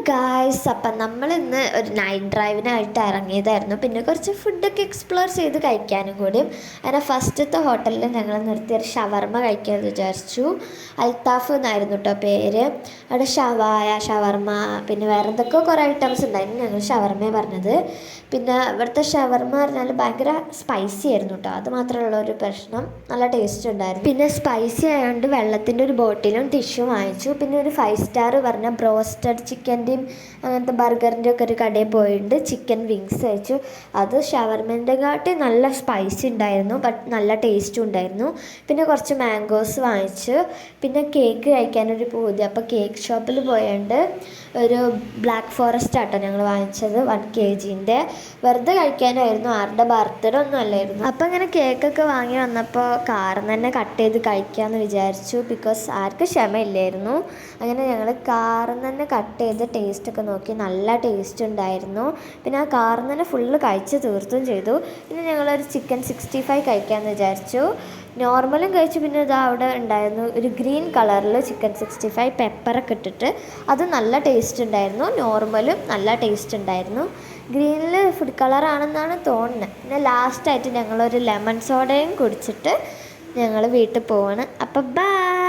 Guys, അപ്പം നമ്മളിന്ന് ഒരു നൈറ്റ് ഡ്രൈവിനായിട്ട് ഇറങ്ങിയതായിരുന്നു. പിന്നെ കുറച്ച് ഫുഡൊക്കെ എക്സ്പ്ലോർ ചെയ്ത് കഴിക്കാനും കൂടിയും. അങ്ങനെ ഫസ്റ്റത്തെ ഹോട്ടലിൽ ഞങ്ങൾ നിർത്തിയൊരു ഷവർമ്മ കഴിക്കാമെന്ന് വിചാരിച്ചു. അൽത്താഫ് എന്നായിരുന്നു കേട്ടോ പേര്. അവിടെ ഷവായ, ഷവർമ്മ, പിന്നെ വേറെ എന്തൊക്കെയോ കുറേ ഐറ്റംസ് ഉണ്ടായിരുന്നു. ഞങ്ങൾ ഷവർമ്മയാണ് പറഞ്ഞത്. പിന്നെ ഇവിടുത്തെ ഷവർമ്മ പറഞ്ഞാൽ ഭയങ്കര സ്പൈസി ആയിരുന്നു കേട്ടോ. അത് മാത്രമുള്ള ഒരു പ്രശ്നം. നല്ല ടേസ്റ്റ് ഉണ്ടായിരുന്നു. പിന്നെ സ്പൈസി ആയതുകൊണ്ട് വെള്ളത്തിൻ്റെ ഒരു ബോട്ടിലും ടിഷ്യൂ വാങ്ങിച്ചു. പിന്നെ ഒരു 5 സ്റ്റാർ പറഞ്ഞ ബ്രോസ്റ്റഡ് ചിക്കൻ്റെയും അങ്ങനത്തെ ബർഗറിൻ്റെ ഒക്കെ ഒരു കടയിൽ പോയിട്ട് ചിക്കൻ വിങ്സ് കഴിച്ചു. അത് ഷവർമേൻ്റെ കാട്ടി നല്ല സ്പൈസി ഉണ്ടായിരുന്നു, ബട്ട് നല്ല ടേസ്റ്റും ഉണ്ടായിരുന്നു. പിന്നെ കുറച്ച് മാംഗോസ് വാങ്ങിച്ചു. പിന്നെ കേക്ക് കഴിക്കാനൊരു പൂതി. അപ്പോൾ കേക്ക് ഷോപ്പിൽ പോയതുകൊണ്ട് ഒരു ബ്ലാക്ക് ഫോറസ്റ്റ് ആട്ടോ ഞങ്ങൾ വാങ്ങിച്ചത്, 1 kg. വെറുതെ കഴിക്കാനായിരുന്നു, ആരുടെ ബർത്ത്ഡേ ഒന്നും അല്ലായിരുന്നു. അപ്പോൾ ഇങ്ങനെ കേക്കൊക്കെ വാങ്ങി വന്നപ്പോൾ കാറിൽ തന്നെ കട്ട് ചെയ്ത് കഴിക്കാമെന്ന് വിചാരിച്ചു. ബിക്കോസ് ആർക്കും ക്ഷമയില്ലായിരുന്നു. അങ്ങനെ ഞങ്ങൾ കാറിൽ തന്നെ കട്ട് ചെയ്ത് ടേസ്റ്റൊക്കെ നോക്കി. നല്ല ടേസ്റ്റ് ഉണ്ടായിരുന്നു. പിന്നെ ആ കാറിൽ തന്നെ ഫുള്ള് കഴിച്ച് തീർത്തും ചെയ്തു. പിന്നെ ഞങ്ങളൊരു ചിക്കൻ 65 കഴിക്കാമെന്ന് വിചാരിച്ചു. നോർമലും കഴിച്ചു. പിന്നെ ഇതാ അവിടെ ഉണ്ടായിരുന്നു ഒരു ഗ്രീൻ കളറിൽ ചിക്കൻ 65 പെപ്പറൊക്കെ ഇട്ടിട്ട്. അത് നല്ല ടേസ്റ്റ് ഉണ്ടായിരുന്നു. നോർമലും നല്ല ടേസ്റ്റ് ഉണ്ടായിരുന്നു. ഗ്രീനിൽ ഫുഡ് കളറാണെന്നാണ് തോന്നുന്നത്. പിന്നെ ലാസ്റ്റായിട്ട് ഞങ്ങളൊരു ലെമൺ സോഡയും കുടിച്ചിട്ട് ഞങ്ങൾ വീട്ടിൽ പോവാണ്. അപ്പം ബൈ.